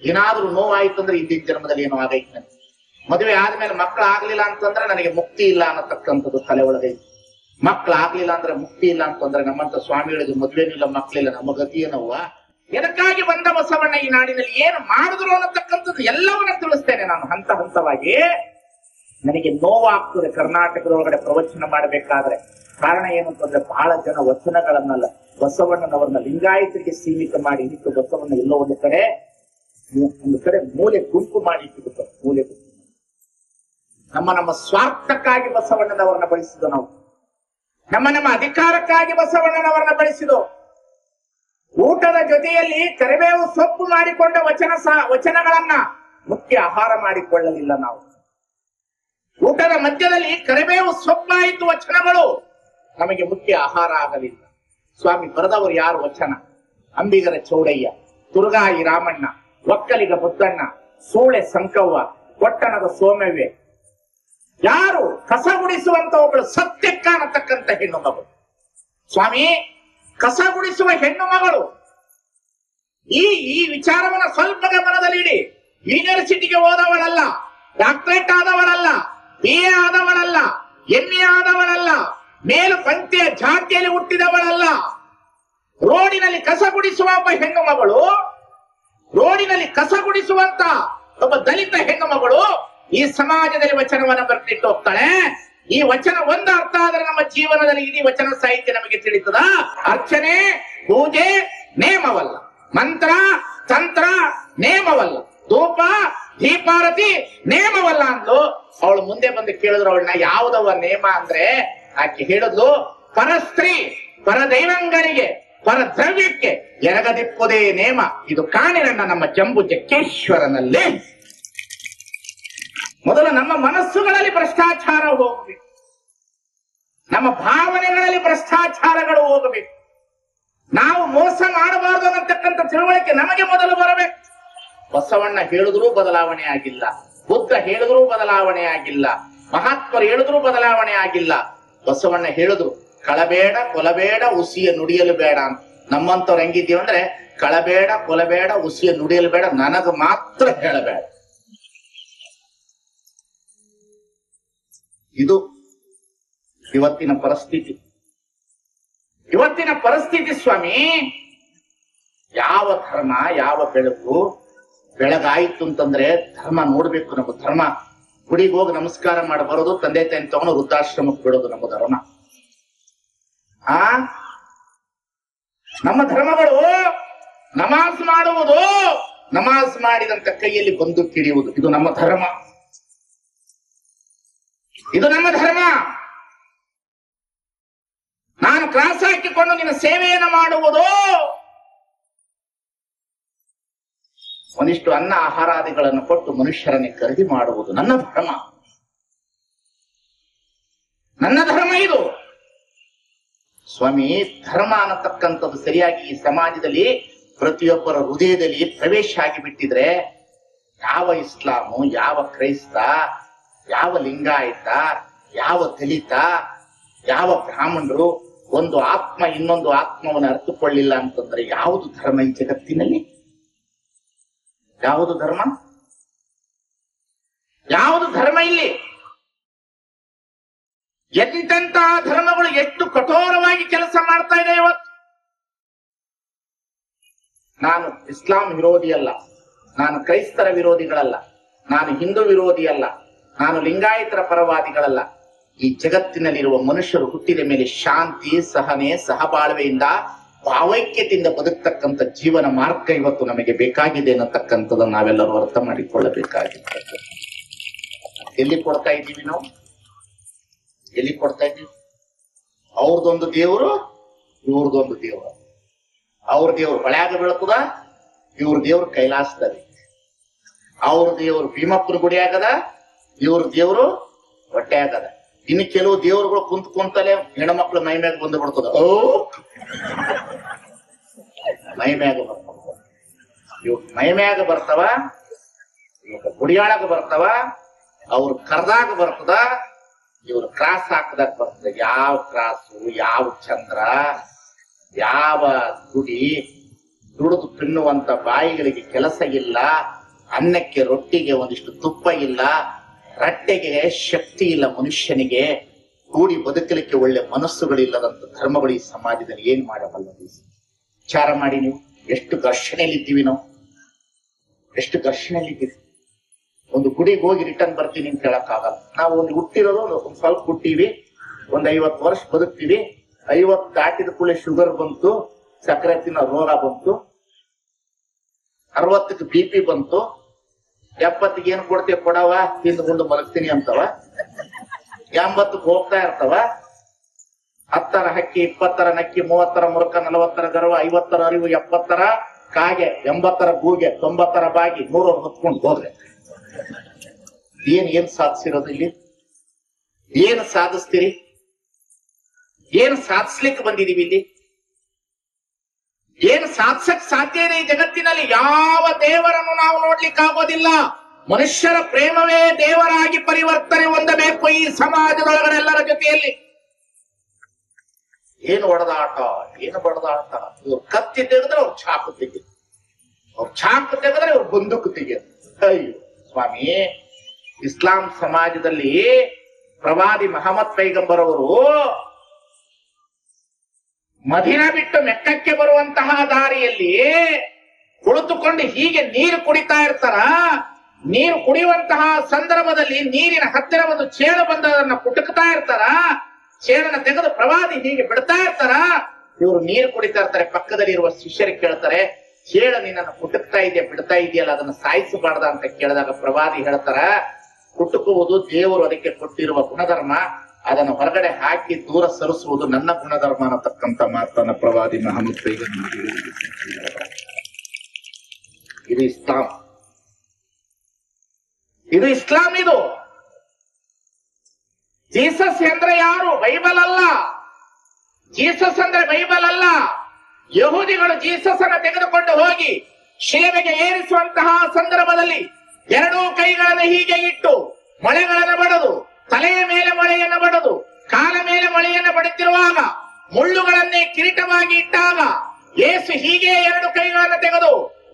ಏನಾದ್ರೂ ನೋವಾಯ್ತು ಅಂದ್ರೆ ಇಂದಿನ ಜನ್ಮದಲ್ಲಿ ಏನೋ ಆಗೈತೆ ನನಗೆ. ಮದುವೆ ಆದ್ಮೇಲೆ ಮಕ್ಕಳು ಆಗ್ಲಿಲ್ಲ ಅಂತಂದ್ರೆ ನನಗೆ ಮುಕ್ತಿ ಇಲ್ಲ ಅನ್ನತಕ್ಕಂಥದ್ದು ತಲೆ ಒಳಗೈತಿ. ಮಕ್ಕಳು ಆಗ್ಲಿಲ್ಲ ಅಂದ್ರೆ ಮುಕ್ತಿ ಇಲ್ಲ ಅಂತಂದ್ರೆ ನಮ್ಮಂತ ಸ್ವಾಮಿಗಳಿಗೆ ಮದುವೆನಿಲ್ಲ, ಮಕ್ಕಳಿಲ್ಲ, ನಮ್ಮ ಗತಿಯೇನವ್ವ. ಎದಕ್ಕಾಗಿ ಬಂದ ಬಸವಣ್ಣ ಈ ನಾಡಿನಲ್ಲಿ ಏನು ಮಾಡಿದ್ರು ಅನ್ನತಕ್ಕಂಥದ್ದು ಎಲ್ಲವನ್ನ ತಿಳಿಸ್ತೇನೆ ನಾನು ಹಂತ ಹಂತವಾಗಿ. ನನಗೆ ನೋವಾಗ್ತದೆ ಕರ್ನಾಟಕದೊಳಗಡೆ ಪ್ರವಚನ ಮಾಡಬೇಕಾದ್ರೆ. ಕಾರಣ ಏನು ಅಂತಂದ್ರೆ ಬಹಳ ಜನ ವಚನಗಳನ್ನಲ್ಲ, ಬಸವಣ್ಣನವರನ್ನ ಲಿಂಗಾಯತರಿಗೆ ಸೀಮಿತ ಮಾಡಿ ಇಟ್ಟು ಬಸವಣ್ಣ ಎಲ್ಲೋ ಒಂದು ಕಡೆ ಮೂಲೆ ಗುಂಪು ಮಾಡಿ ಇಟ್ಟಿರ್ತಾರೆ. ಮೂಲೆ ಗುಂಪು ನಮ್ಮ ಸ್ವಾರ್ಥಕ್ಕಾಗಿ ಬಸವಣ್ಣನವರನ್ನ ಬಳಸಿದ ನಾವು, ನಮ್ಮ ಅಧಿಕಾರಕ್ಕಾಗಿ ಬಸವಣ್ಣನವರನ್ನ ಬಳಸಿದೋ. ಊಟದ ಜೊತೆಯಲ್ಲಿ ಕರಿಬೇವು ಸೊಪ್ಪು ಮಾಡಿಕೊಂಡ ವಚನಗಳನ್ನ ಮುಖ್ಯ ಆಹಾರ ಮಾಡಿಕೊಳ್ಳಲಿಲ್ಲ ನಾವು. ಊಟದ ಮಧ್ಯದಲ್ಲಿ ಕರಿಬೇವು ಸೊಪ್ಪಾಯಿತು ವಚನಗಳು, ನಮಗೆ ಮುಖ್ಯ ಆಹಾರ ಆಗಲಿಲ್ಲ. ಸ್ವಾಮಿ ಬರೆದವರು ಯಾರು ವಚನ? ಅಂಬಿಗರ ಚೌಡಯ್ಯ, ತುರ್ಗಾಯಿ ರಾಮಣ್ಣ, ಒಕ್ಕಲಿಗ ಬುದ್ದಣ್ಣ, ಸೂಳೆ ಸಂಕವ್ವ, ಕೊಟ್ಟಣದ ಸೋಮವ್ವೆ. ಯಾರು? ಕಸ ಗುಡಿಸುವಂತ ಒಬ್ಬಳು ಸತ್ಯಕ್ಕ ಅನ್ನತಕ್ಕಂಥ ಹೆಣ್ಣು ಮಗಳು. ಸ್ವಾಮಿ ಕಸ ಗುಡಿಸುವ ಹೆಣ್ಣು ಮಗಳು. ಈ ವಿಚಾರವನ್ನ ಸ್ವಲ್ಪ ಗಮನದಲ್ಲಿಡಿ. ಯೂನಿವರ್ಸಿಟಿಗೆ ಹೋದವಳಲ್ಲ, ಡಾಕ್ಟರೇಟ್ ಆದವಳಲ್ಲ, BA ಆದವಳಲ್ಲ, MA ಆದವಳಲ್ಲ, ಮೇಲು ಪಂಕ್ತಿಯ ಜಾತಿಯಲ್ಲಿ ಹುಟ್ಟಿದವಳಲ್ಲ. ರೋಡಿನಲ್ಲಿ ಕಸ ಗುಡಿಸುವ ಒಬ್ಬ ಹೆಣ್ಣು ಮಗಳು, ರೋಡಿನಲ್ಲಿ ಕಸ ಗುಡಿಸುವಂತ ಒಬ್ಬ ದಲಿತ ಹೆಣ್ಣು ಮಗಳು ಈ ಸಮಾಜದಲ್ಲಿ ವಚನವನ್ನ ಬರೆದಿಟ್ಟು ಹೋಗ್ತಾಳೆ. ಈ ವಚನ ಒಂದು ಅರ್ಥ ಆದ್ರೆ ನಮ್ಮ ಜೀವನದಲ್ಲಿ ಇಡೀ ವಚನ ಸಾಹಿತ್ಯ ನಮಗೆ ತಿಳಿತದ. ಅರ್ಚನೆ, ಪೂಜೆ ನೇಮವಲ್ಲ, ಮಂತ್ರ ತಂತ್ರ ನೇಮವಲ್ಲ, ಧೂಪ ದೀಪಾರತಿ ನೇಮವಲ್ಲ ಅಂದ್ಲು. ಅವಳು ಮುಂದೆ ಬಂದು ಕೇಳಿದ್ರು ಅವಳನ್ನ, ಯಾವುದವ ನೇಮ ಅಂದ್ರೆ ಆಕೆ ಹೇಳಿದ್ಲು, ಪರಸ್ತ್ರೀ ಪರದೈವಂಗನಿಗೆ ಪರದ್ರವ್ಯಕ್ಕೆ ಎರಗದಿಪ್ಪುದೇ ನೇಮ. ಇದು ಕಾಣಿರಣ್ಣ ನಮ್ಮ ಜಂಬು ಜಕ್ಕೇಶ್ವರನಲ್ಲಿ. ಮೊದಲು ನಮ್ಮ ಮನಸ್ಸುಗಳಲ್ಲಿ ಭ್ರಷ್ಟಾಚಾರ ಹೋಗಬೇಕು, ನಮ್ಮ ಭಾವನೆಗಳಲ್ಲಿ ಭ್ರಷ್ಟಾಚಾರಗಳು ಹೋಗಬೇಕು. ನಾವು ಮೋಸ ಮಾಡಬಾರದು ಅನ್ನತಕ್ಕಂಥ ತಿಳುವಳಿಕೆ ನಮಗೆ ಮೊದಲು ಬರಬೇಕು. ಬಸವಣ್ಣ ಹೇಳಿದ್ರೂ ಬದಲಾವಣೆ ಆಗಿಲ್ಲ, ಬುದ್ಧ ಹೇಳಿದ್ರೂ ಬದಲಾವಣೆ ಆಗಿಲ್ಲ, ಮಹಾತ್ಮರು ಹೇಳಿದ್ರೂ ಬದಲಾವಣೆ ಆಗಿಲ್ಲ. ಬಸವಣ್ಣ ಹೇಳಿದ್ರು, ಕಳಬೇಡ ಕೊಲಬೇಡ ಉಸಿಯ ನುಡಿಯಲು ಬೇಡ ಅಂತ. ನಮ್ಮಂತವ್ರು ಹೆಂಗಿದ್ದೀವಿ ಅಂದ್ರೆ ಕಳಬೇಡ ಕೊಲಬೇಡ ಉಸಿಯ ನುಡಿಯಲು ಬೇಡ, ನನಗ ಮಾತ್ರ ಹೇಳಬೇಡ. ಇದು ಇವತ್ತಿನ ಪರಿಸ್ಥಿತಿ. ಇವತ್ತಿನ ಪರಿಸ್ಥಿತಿ ಸ್ವಾಮಿ. ಯಾವ ಧರ್ಮ, ಯಾವ ಬೆಳಕು ಬೆಳಗಾಯ್ತು ಅಂತಂದ್ರೆ ಧರ್ಮ ನೋಡ್ಬೇಕು. ನಮ್ಮ ಧರ್ಮ ಗುಡಿಗೆ ಹೋಗಿ ನಮಸ್ಕಾರ ಮಾಡಿ ಬರೋದು, ತಂದೆ ತಾಯಿ ತಗೊಂಡು ವೃದ್ಧಾಶ್ರಮಕ್ಕೆ ಬಿಡೋದು ನಮ್ಮ ಧರ್ಮ. ನಮ್ಮ ಧರ್ಮಗಳು ನಮಾಜ್ ಮಾಡುವುದು, ನಮಾಜ್ ಮಾಡಿದಂತ ಕೈಯಲ್ಲಿ ಬಂದೂಕು ಹಿಡಿಯುವುದು, ಇದು ನಮ್ಮ ಧರ್ಮ. ಇದು ನಮ್ಮ ಧರ್ಮ. ನಾನು ಕ್ರಾಸ್ ಹಾಕಿಕೊಂಡು ನಿನ್ನ ಸೇವೆಯನ್ನು ಮಾಡುವುದು, ಒಂದಿಷ್ಟು ಅನ್ನ ಆಹಾರಾದಿಗಳನ್ನು ಕೊಟ್ಟು ಮನುಷ್ಯರನ್ನೇ ಖರೀದಿ ಮಾಡುವುದು ನನ್ನ ಧರ್ಮ. ನನ್ನ ಧರ್ಮ ಇದು ಸ್ವಾಮಿ. ಧರ್ಮ ಅನ್ನತಕ್ಕಂಥದ್ದು ಸರಿಯಾಗಿ ಈ ಸಮಾಜದಲ್ಲಿ ಪ್ರತಿಯೊಬ್ಬರ ಹೃದಯದಲ್ಲಿ ಪ್ರವೇಶ ಆಗಿಬಿಟ್ಟಿದ್ರೆ ಯಾವ ಇಸ್ಲಾಮು, ಯಾವ ಕ್ರೈಸ್ತ, ಯಾವ ಲಿಂಗಾಯತ, ಯಾವ ದಲಿತ, ಯಾವ ಬ್ರಾಹ್ಮಣರು ಒಂದು ಆತ್ಮ ಇನ್ನೊಂದು ಆತ್ಮವನ್ನು ಅರ್ಥಕೊಳ್ಳಿಲ್ಲ ಅಂತಂದ್ರೆ ಯಾವುದು ಧರ್ಮ ಈ ಜಗತ್ತಿನಲ್ಲಿ? ಯಾವುದು ಧರ್ಮ? ಯಾವುದು ಧರ್ಮ ಇಲ್ಲಿ? ಎಂತೆಂತಹ ಧರ್ಮಗಳು ಎಷ್ಟು ಕಠೋರವಾಗಿ ಕೆಲಸ ಮಾಡ್ತಾ ಇದೆ ಇವತ್ತು. ನಾನು ಇಸ್ಲಾಂ ವಿರೋಧಿ ಅಲ್ಲ, ನಾನು ಕ್ರೈಸ್ತರ ವಿರೋಧಿಗಳಲ್ಲ, ನಾನು ಹಿಂದೂ ವಿರೋಧಿ ಅಲ್ಲ, ನಾನು ಲಿಂಗಾಯತರ ಪರವಾದಿಗಳಲ್ಲ. ಈ ಜಗತ್ತಿನಲ್ಲಿರುವ ಮನುಷ್ಯರು ಹುಟ್ಟಿದ ಮೇಲೆ ಶಾಂತಿ, ಸಹನೆ, ಸಹಬಾಳ್ವೆಯಿಂದ ಭಾವೈಕ್ಯತೆಯಿಂದ ಬದುಕ್ತಕ್ಕಂಥ ಜೀವನ ಮಾರ್ಗ ಇವತ್ತು ನಮಗೆ ಬೇಕಾಗಿದೆ ಅನ್ನತಕ್ಕಂಥದ್ದನ್ನು ನಾವೆಲ್ಲರೂ ಅರ್ಥ ಮಾಡಿಕೊಳ್ಳಬೇಕಾಗಿದೆ. ಎಲ್ಲಿ ಕೊಡ್ತಾ ಇದ್ದೀವಿ ನಾವು? ಎಲ್ಲಿ ಕೊಡ್ತಾ ಇದ್ದೀವಿ? ಅವ್ರದೊಂದು ದೇವರು, ಇವ್ರದೊಂದು ದೇವರು. ಅವ್ರ ದೇವ್ರು ಹೊಳ್ಯಾಗ ಬೀಳ್ತದ, ಇವ್ರ ದೇವ್ರು ಕೈಲಾಸದಲ್ಲಿ. ಅವ್ರ ದೇವ್ರು ಭೀಮಪ್ಪನ ಗುಡಿ ಆಗದ, ಇವ್ರ ದೇವ್ರು ಹೊಟ್ಟೆ ಆಗದ. ಇನ್ನು ಕೆಲವು ದೇವರುಗಳು ಕುಂತಲೇ ಹೆಣ್ಮಕ್ಳು ಮೈ ಮ್ಯಾಗ ಬಂದು ಬಿಡ್ತದ. ಮೈ ಮ್ಯಾಗ ಇವ್ ಮೈಮ್ಯಾಗ ಬರ್ತಾವ, ಇವಾಗ ಗುಡಿಯಾಳಾಗ ಬರ್ತಾವ, ಅವ್ರ ಕರ್ದಾಗ ಬರ್ತದ, ಇವ್ರ ಕ್ರಾಸ್ ಹಾಕದಾಗ ಬರ್ತದ. ಯಾವ ಕ್ರಾಸು, ಯಾವ ಚಂದ್ರ, ಯಾವ ಗುಡಿ, ದುಡಿದು ತಿನ್ನುವಂತ ಬಾಯಿಗಳಿಗೆ ಕೆಲಸ ಇಲ್ಲ, ಅನ್ನಕ್ಕೆ ರೊಟ್ಟಿಗೆ ಒಂದಿಷ್ಟು ತುಪ್ಪ ಇಲ್ಲ, ರಟ್ಟೆಗೆ ಶಕ್ತಿ ಇಲ್ಲ ಮನುಷ್ಯನಿಗೆ, ಕೂಡಿ ಬದುಕಲಿಕ್ಕೆ ಒಳ್ಳೆ ಮನಸ್ಸುಗಳಿಲ್ಲದಂತ ಧರ್ಮಗಳು ಈ ಸಮಾಜದಲ್ಲಿ ಏನ್ ಮಾಡಬಲ್ಲದು? ವಿಚಾರ ಮಾಡಿ ನೀವು. ಎಷ್ಟು ಘರ್ಷಣೆಯಲ್ಲಿದ್ದೀವಿ ನಾವು, ಎಷ್ಟು ಘರ್ಷಣೆಯಲ್ಲಿದ್ದೀವಿ. ಒಂದು ಗುಡಿಗೆ ಹೋಗಿ ರಿಟರ್ನ್ ಬರ್ತೀನಿ ಅಂತ ಹೇಳಕ್ಕಾಗಲ್ಲ. ನಾವು ಒಂದು ಹುಟ್ಟಿರೋದು ಒಂದ್ ಸ್ವಲ್ಪ ಹುಟ್ಟಿವಿ, ಒಂದ್ 50 ವರ್ಷ ಬದುಕ್ತೀವಿ. 50 ದಾಟಿದ ಕೂಡಲೇ ಶುಗರ್ ಬಂತು, ಸಕ್ಕರೆ ತಿನ್ನೋ ರೋಗ ಬಂತು, 60ಕ್ಕೆ BP ಬಂತು, 70ಗೆ ಏನ್ ಕೊಡ್ತೀವಿ ಕೊಡವ, ತಿಂದುಕೊಂಡು ಮಲಗ್ತೀನಿ ಅಂತವ, 80ಕ್ಕೆ ಹೋಗ್ತಾ ಇರ್ತವ. 10ರ ಹಕ್ಕಿ, 20ರ ನಕ್ಕಿ, 30ರ ಮುರುಕ, 40ರ ಗರ್ವ, 50ರ ಅರಿವು, 70ರ ಕಾಗೆ, 80ರ ಗೂಗೆ, 90ರ ಬಾಗಿ, 100 ಹೊತ್ಕೊಂಡು ಹೋದ್ರೆ ಏನ್ ಸಾಧಿಸಿರೋದು ಇಲ್ಲಿ? ಏನು ಸಾಧಿಸ್ತೀರಿ? ಏನು ಸಾಧಿಸ್ಲಿಕ್ಕೆ ಬಂದಿದೀವಿ ಇಲ್ಲಿ? ಏನು ಸಾಧಿಸಕ್ ಸಾಧ್ಯ ಇದೆ ಈ ಜಗತ್ತಿನಲ್ಲಿ? ಯಾವ ದೇವರನ್ನು ನಾವು ನೋಡ್ಲಿಕ್ಕೆ ಆಗೋದಿಲ್ಲ. ಮನುಷ್ಯರ ಪ್ರೇಮವೇ ದೇವರಾಗಿ ಪರಿವರ್ತನೆ ಹೊಂದಬೇಕು ಈ ಸಮಾಜದೊಳಗಡೆ ಎಲ್ಲರ ಜೊತೆಯಲ್ಲಿ. ಏನು ಹೊಡೆದಾಟ, ಏನು ಬಡದಾಟ. ಇವ್ರು ಕತ್ತಿ ತೆಗೆದ್ರೆ ಅವ್ರು ಚಾಕು ತೆಗೆದು, ಅವ್ರು ಚಾಕು ತೆಗೆದ್ರೆ ಅವ್ರು ಬಂದೂಕು ತೆಗೆದು. ಅಯ್ಯೋ ಸ್ವಾಮಿ, ಇಸ್ಲಾಂ ಸಮಾಜದಲ್ಲಿ ಪ್ರವಾದಿ ಮಹಮ್ಮದ್ ಪೈಗಂಬರ್ ಅವರು ಮದೀನಾ ಬಿಟ್ಟು ಮೆಕ್ಕಕ್ಕೆ ಬರುವಂತಹ ದಾರಿಯಲ್ಲಿ ಕುಳಿತುಕೊಂಡು ಹೀಗೆ ನೀರು ಕುಡಿತಾ ಇರ್ತಾರ. ನೀರು ಕುಡಿಯುವಂತಹ ಸಂದರ್ಭದಲ್ಲಿ ನೀರಿನ ಹತ್ತಿರ ಒಂದು ಚೇಳು ಬಂದದನ್ನ ಕುಟುಕ್ತಾ ಇರ್ತಾರ. ಚೇಳನ್ನ ತೆಗೆದು ಪ್ರವಾದಿ ಹೀಗೆ ಬಿಡ್ತಾ ಇರ್ತಾರ. ಇವರು ನೀರು ಕುಡಿತಾ ಇರ್ತಾರೆ. ಪಕ್ಕದಲ್ಲಿ ಇರುವ ಶಿಷ್ಯರಿಗೆ ಕೇಳ್ತಾರೆ, ಚೇಳು ನಿನ್ನನ್ನು ಕುಟುಕ್ತಾ ಇದೆಯಾ, ಬಿಡ್ತಾ ಇದೆಯಲ್ಲ, ಅದನ್ನ ಸಾಯಿಸಬಾರ್ದ ಅಂತ ಕೇಳಿದಾಗ ಪ್ರವಾದಿ ಹೇಳ್ತಾರ, ಕುಟುಕುವುದು ದೇವರು ಅದಕ್ಕೆ ಕೊಟ್ಟಿರುವ ಗುಣಧರ್ಮ, ಅದನ್ನು ಹೊರಗಡೆ ಹಾಕಿ ದೂರ ಸರಿಸುವುದು ನನ್ನ ಗುಣಧರ್ಮ ಅನ್ನತಕ್ಕಂಥ ಮಾತನ್ನ ಪ್ರವಾದಿ ಮಹಮ್ಮದ್ ಪೈಗಂಬರ್ ಹೇಳಿದ್ದಾರೆ. ಇದು ಇಸ್ಲಾಂ, ಇದು ಇಸ್ಲಾಂ. ಇದು ಜೀಸಸ್ ಅಂದ್ರೆ ಯಾರು? ಬೈಬಲ್ ಅಲ್ಲ. ಜೀಸಸ್ ಅಂದ್ರೆ ಬೈಬಲ್ ಅಲ್ಲ. ಯಹೂದಿಗಳು ಜೀಸಸ್ ಅನ್ನ ತೆಗೆದುಕೊಂಡು ಹೋಗಿ ಶಿಲುಬೆಗೆ ಏರಿಸುವಂತಹ ಸಂದರ್ಭದಲ್ಲಿ ಎರಡೂ ಕೈಗಳನ್ನು ಹೀಗೆ ಇಟ್ಟು ಮೊಳೆಗಳನ್ನು ಬಡದು, ತಲೆಯ ಮೇಲೆ ಮೊಳೆಯನ್ನು ಬಡದು, ಕಾಲ ಮೇಲೆ ಮೊಳೆಯನ್ನು ಬಡುತ್ತಿರುವಾಗ, ಮುಳ್ಳುಗಳನ್ನೇ ಕಿರೀಟವಾಗಿ ಇಟ್ಟಾಗ ಯೇಸು ಹೀಗೆ ಎರಡು ಕೈಗಳನ್ನು ತೆಗೆದು,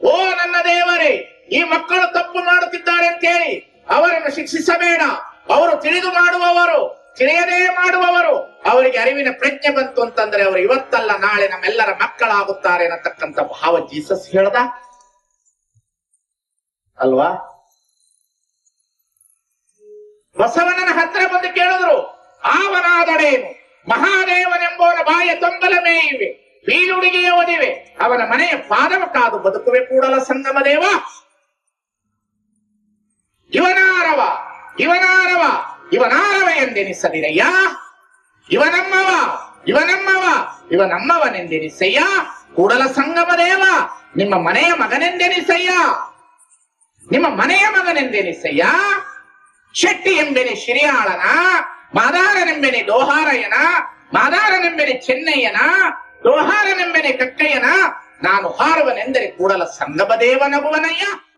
ಓ ನನ್ನ ದೇವರೇ, ಈ ಮಕ್ಕಳು ತಪ್ಪು ಮಾಡುತ್ತಿದ್ದಾರೆ ಅಂತ ಹೇಳಿ ಅವರನ್ನು ಶಿಕ್ಷಿಸಬೇಡ, ಅವರು ತಿಳಿದು ಮಾಡುವವರು, ತಿಳಿಯದೇ ಮಾಡುವವರು, ಅವರಿಗೆ ಅರಿವಿನ ಪ್ರಜ್ಞೆ ಬಂತು ಅಂತಂದ್ರೆ ಅವರು ಇವತ್ತಲ್ಲ ನಾಳೆ ನಮ್ಮೆಲ್ಲರ ಮಕ್ಕಳಾಗುತ್ತಾರೆ ಅನ್ನತಕ್ಕಂಥ ಭಾವ ಜೀಸಸ್ ಹೇಳ್ದ ಅಲ್ವಾ? ಬಸವಣ್ಣನ ಹತ್ರ ಬಂದು ಕೇಳಿದ್ರು, ಆವನಾದಡೇನು ಮಹಾದೇವನೆಂಬೋನ ಬಾಯ ತೊಂಬಲ ಮೇಯಿವೆ, ಬೀಳುಡಿಗೆಯ ಒದಿವೆ, ಅವನ ಮನೆಯ ಪಾದವ ಕಾದು ಬದುಕುವೆ ಕೂಡಲ ಸಂಗಮ ದೇವ. ಇವನಾರವ ಇವನಾರವ ಇವನಾರವ ಎಂದೆನಿಸದಿರಯ್ಯ, ಇವನಮ್ಮವ ಇವನಮ್ಮವ ಇವನಮ್ಮವನೆಂದೆನಿಸಯ್ಯ, ಕೂಡಲ ಸಂಗಮ ದೇವ ನಿಮ್ಮ ಮನೆಯ ಮಗನೆಂದೆನಿಸಯ್ಯ, ನಿಮ್ಮ ಮನೆಯ ಮಗನೆಂದೆನಿಸಯ್ಯ. ಶೆಟ್ಟಿ ಎಂಬೆನೆ ಶಿರಿಯಾಳನ, ಮಾದಾರನೆಂಬೆನೆ ದೋಹಾರಯ್ಯನ, ಮಾದಾರನೆಂಬೆನೆ ಚೆನ್ನಯ್ಯನ, ದೋಹಾರನೆಂಬೆನೆ ಕಕ್ಕಯ್ಯನ, ನಾನು ಹಾರುವನೆಂದರೆ ಕೂಡಲ ಸಂಗಮ ದೇವ ನಗುವನಯ್ಯ.